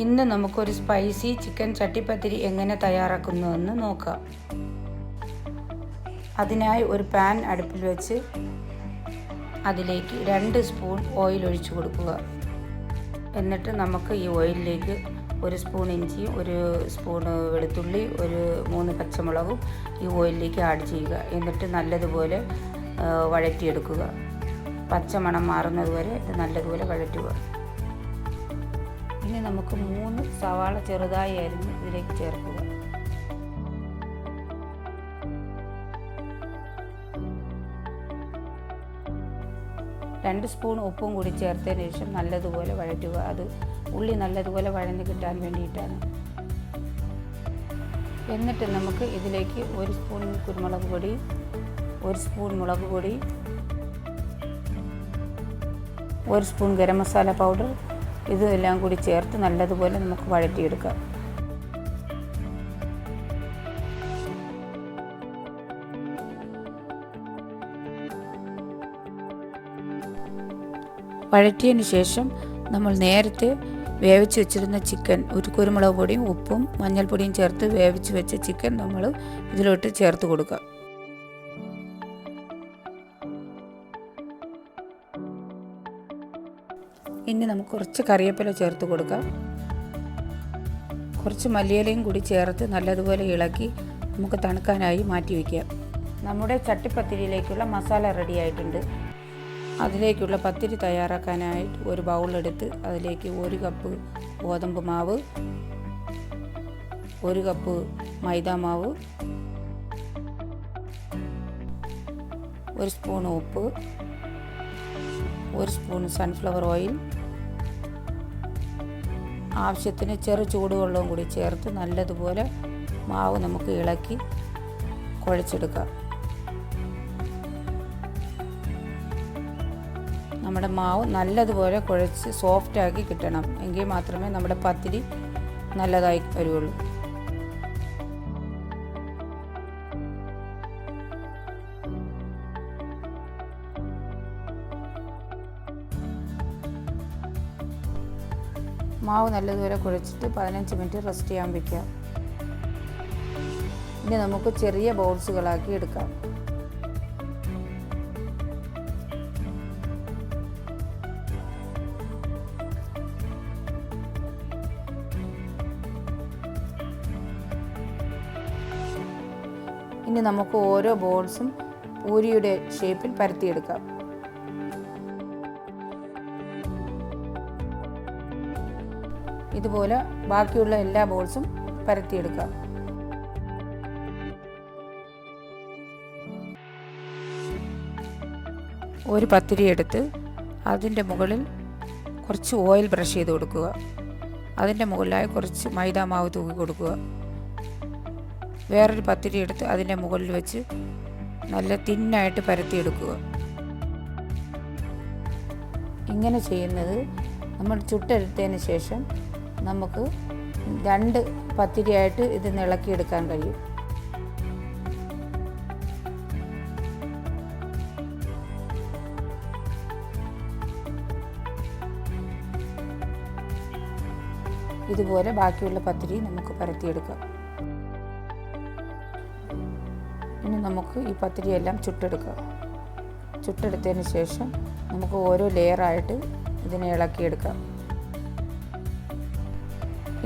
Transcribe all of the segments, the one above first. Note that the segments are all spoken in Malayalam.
ഇന്ന് നമുക്കൊരു സ്പൈസി ചിക്കൻ ചട്ടിപ്പത്തിരി എങ്ങനെ തയ്യാറാക്കുന്നുവെന്ന് നോക്കാം. അതിനായി ഒരു പാൻ അടുപ്പിൽ വെച്ച് അതിലേക്ക് 2 സ്പൂൺ ഓയിൽ ഒഴിച്ചു കൊടുക്കുക. എന്നിട്ട് നമുക്ക് ഈ ഓയിലിലേക്ക് 1 സ്പൂൺ ഇഞ്ചിയും 1 സ്പൂൺ വെളുത്തുള്ളി 3 പച്ചമുളകും ഈ ഓയിലിലേക്ക് ആഡ് ചെയ്യുക. എന്നിട്ട് നല്ലതുപോലെ വഴറ്റിയെടുക്കുക. പച്ചമണം മാറുന്നത് വരെ ഇത് നല്ലതുപോലെ വഴറ്റുക. ഇനി നമുക്ക് 3 സവാള ചെറുതായി അരിഞ്ഞ് ഇതിലേക്ക് ചേർക്കുക. രണ്ട് സ്പൂൺ ഉപ്പും കൂടി ചേർത്തതിന് ശേഷം നല്ലതുപോലെ വഴറ്റുക. അത് ഉള്ളി നല്ലതുപോലെ വഴഞ്ഞ് കിട്ടാൻ വേണ്ടിയിട്ടാണ്. എന്നിട്ട് നമുക്ക് ഇതിലേക്ക് 1 സ്പൂൺ കുരുമുളക് പൊടി, 1 സ്പൂൺ മുളക് പൊടി, 1 സ്പൂൺ ഗരം മസാല പൗഡർ ഇതെല്ലാം കൂടി ചേർത്ത് നല്ലതുപോലെ നമുക്ക് വഴറ്റിയെടുക്കാം. വഴറ്റിയതിന് ശേഷം നമ്മൾ നേരത്തെ വേവിച്ച് വെച്ചിരുന്ന ചിക്കൻ, ഒരു കുരുമുളക് പൊടിയും ഉപ്പും മഞ്ഞൾപ്പൊടിയും ചേർത്ത് വേവിച്ച് വെച്ച ചിക്കൻ നമ്മൾ ഇതിലോട്ട് ചേർത്ത് കൊടുക്കുക. ഇനി നമുക്ക് കുറച്ച് കറിവേപ്പില ചേർത്ത് കൊടുക്കാം. കുറച്ച് മല്ലിയിലയും കൂടി ചേർത്ത് നല്ലതുപോലെ ഇളക്കി നമുക്ക് തണുക്കാനായി മാറ്റി വയ്ക്കാം. നമ്മുടെ ചട്ടിപ്പത്തിരിയിലേക്കുള്ള മസാല റെഡി ആയിട്ടുണ്ട്. അതിലേക്കുള്ള പത്തിരി തയ്യാറാക്കാനായിട്ട് ഒരു ബൗളെടുത്ത് അതിലേക്ക് 1 കപ്പ് ഗോതമ്പ് മാവ്, 1 കപ്പ് മൈദ മാവ്, 1 സ്പൂൺ ഉപ്പ്, 1 സ്പൂൺ സൺഫ്ലവർ ഓയിൽ, ആവശ്യത്തിന് ചെറു ചൂടുവെള്ളവും കൂടി ചേർത്ത് നല്ലതുപോലെ മാവ് നമുക്ക് ഇളക്കി കുഴച്ചെടുക്കാം. നമ്മുടെ മാവ് നല്ലതുപോലെ കുഴച്ച് സോഫ്റ്റാക്കി കിട്ടണം. എങ്കിൽ മാത്രമേ നമ്മുടെ പത്തിരി നല്ലതായി വരുള്ളൂ. മാവ് നല്ലതുപോലെ കുഴച്ചിട്ട് 15 മിനിറ്റ് റെസ്റ്റ് ചെയ്യാൻ വയ്ക്കാം. ഇനി നമുക്ക് ചെറിയ ബോൾസുകളാക്കി എടുക്കാം. ഇനി നമുക്ക് ഓരോ ബോൾസും പൂരിയുടെ ഷേപ്പിൽ പരത്തിയെടുക്കാം. ഇതുപോലെ ബാക്കിയുള്ള എല്ലാ ബോൾസും പരത്തിയെടുക്കാം. ഒരു പത്തിരി എടുത്ത് അതിൻ്റെ മുകളിൽ കുറച്ച് ഓയിൽ ബ്രഷ് ചെയ്ത് കൊടുക്കുക. അതിൻ്റെ മുകളിലായി കുറച്ച് മൈദ മാവ് തൂക്കി കൊടുക്കുക. വേറൊരു പത്തിരി എടുത്ത് അതിൻ്റെ മുകളിൽ വെച്ച് നല്ല തിന്നായിട്ട് പരത്തിയെടുക്കുക. ഇങ്ങനെ ചെയ്യുന്നത് നമ്മൾ ചുട്ടെടുത്തതിന് ശേഷം നമുക്ക് 2 പത്തിരിയായിട്ട് ഇത് ഇളക്കിയെടുക്കാൻ കഴിയും. ഇതുപോലെ ബാക്കിയുള്ള പത്തിരി നമുക്ക് പരത്തിയെടുക്കാം. ഇനി നമുക്ക് ഈ പത്തിരിയെല്ലാം ചുട്ടെടുക്കാം. ചുട്ടെടുത്തതിന് ശേഷം നമുക്ക് ഓരോ ലെയറായിട്ട് ഇതിനെ ഇളക്കിയെടുക്കാം.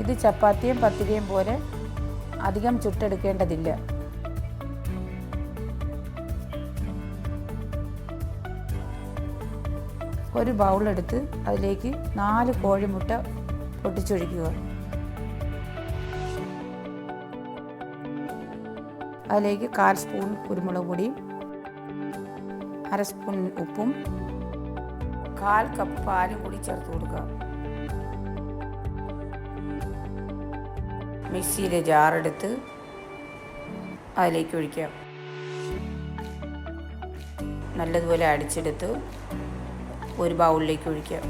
ഇത് ചപ്പാത്തിയും പത്തിരിയും പോലെ അധികം ചുട്ടെടുക്കേണ്ടതില്ല. ഒരു ബൗളെടുത്ത് അതിലേക്ക് 4 കോഴിമുട്ട പൊട്ടിച്ചൊഴിക്കുക. അതിലേക്ക് 1/4 സ്പൂൺ കുരുമുളക് പൊടിയും 1/2 സ്പൂൺ ഉപ്പും 1/4 കപ്പ് പാലും കൂടി ചേർത്ത് കൊടുക്കുക. മിക്സിയിലെ ജാറെടുത്ത് അതിലേക്ക് ഒഴിക്കാം. നല്ലതുപോലെ അടിച്ചെടുത്ത് ഒരു ബൗളിലേക്ക് ഒഴിക്കാം.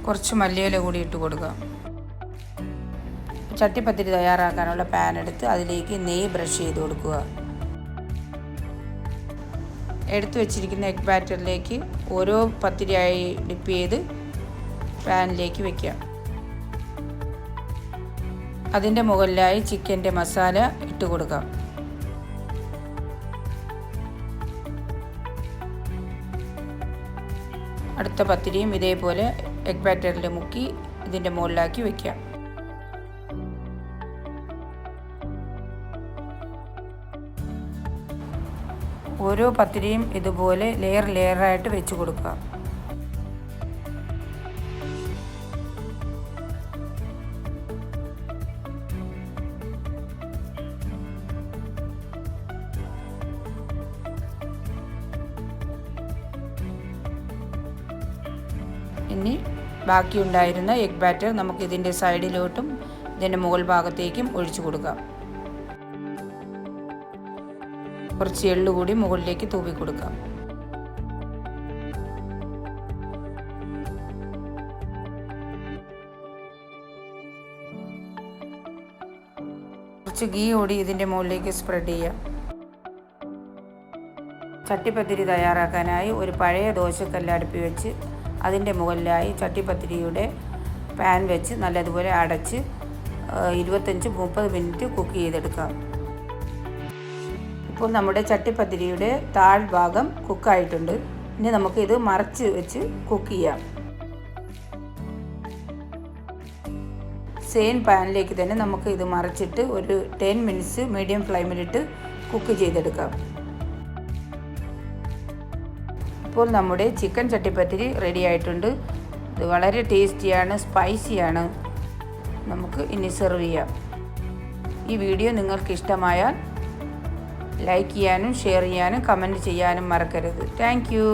കുറച്ച് മല്ലിയില കൂടി ഇട്ട് കൊടുക്കാം. ചട്ടിപ്പത്തിരി തയ്യാറാക്കാനുള്ള പാൻ എടുത്ത് അതിലേക്ക് നെയ്യ് ബ്രഷ് ചെയ്ത് കൊടുക്കുക. എടുത്തു വെച്ചിരിക്കുന്ന എഗ് ബാറ്ററിലേക്ക് ഓരോ പത്തിരിയായി ഡിപ്പ് ചെയ്ത് പാനിലേക്ക് വയ്ക്കാം. അതിൻ്റെ മുകളിലായി ചിക്കൻ്റെ മസാല ഇട്ട് കൊടുക്കാം. അടുത്ത പത്തിരിയും ഇതേപോലെ എഗ് ബാറ്ററിൽ മുക്കി ഇതിൻ്റെ മുകളിലാക്കി വയ്ക്കാം. ഓരോ പത്തിരിയും ഇതുപോലെ ലെയറായിട്ട് വെച്ച് കൊടുക്കുക. ഇനി ബാക്കിയുണ്ടായിരുന്ന എഗ് ബാറ്റർ നമുക്ക് ഇതിൻ്റെ സൈഡിലോട്ടും ഇതിൻ്റെ മുകൾ ഭാഗത്തേക്കും ഒഴിച്ചു കൊടുക്കാം. കുറച്ച് എള്ളു കൂടി മുകളിലേക്ക് തൂവി കൊടുക്കാം. കുറച്ച് ഗീ കൂടി ഇതിൻ്റെ മുകളിലേക്ക് സ്പ്രെഡ് ചെയ്യാം. ചട്ടിപ്പത്തിരി തയ്യാറാക്കാനായി ഒരു പഴയ ദോശക്കല്ല് അടുപ്പി വെച്ച് അതിൻ്റെ മുകളിലായി ചട്ടിപ്പത്തിരിയുടെ പാൻ വെച്ച് നല്ലതുപോലെ അടച്ച് 25-30 മിനിറ്റ് കുക്ക് ചെയ്തെടുക്കാം. ഇപ്പോൾ നമ്മുടെ ചട്ടിപ്പത്തിരിയുടെ താഴ്ഭാഗം കുക്കായിട്ടുണ്ട്. ഇനി നമുക്കിത് മറച്ച് വെച്ച് കുക്ക് ചെയ്യാം. സെയിം പാനിലേക്ക് തന്നെ നമുക്ക് ഇത് മറിച്ചിട്ട് ഒരു 10 മിനിറ്റ്സ് മീഡിയം ഫ്ലെയിമിലിട്ട് കുക്ക് ചെയ്തെടുക്കാം. ഇപ്പോൾ നമ്മുടെ ചിക്കൻ ചട്ടിപ്പത്തിരി റെഡി ആയിട്ടുണ്ട്. ഇത് വളരെ ടേസ്റ്റിയാണ്, സ്പൈസിയാണ്. നമുക്ക് ഇനി സെർവ് ചെയ്യാം. ഈ വീഡിയോ നിങ്ങൾക്ക് ഇഷ്ടമായാൽ ലൈക്ക് ചെയ്യാനും ഷെയർ ചെയ്യാനും കമൻറ്റ് ചെയ്യാനും മറക്കരുത്. Thank you.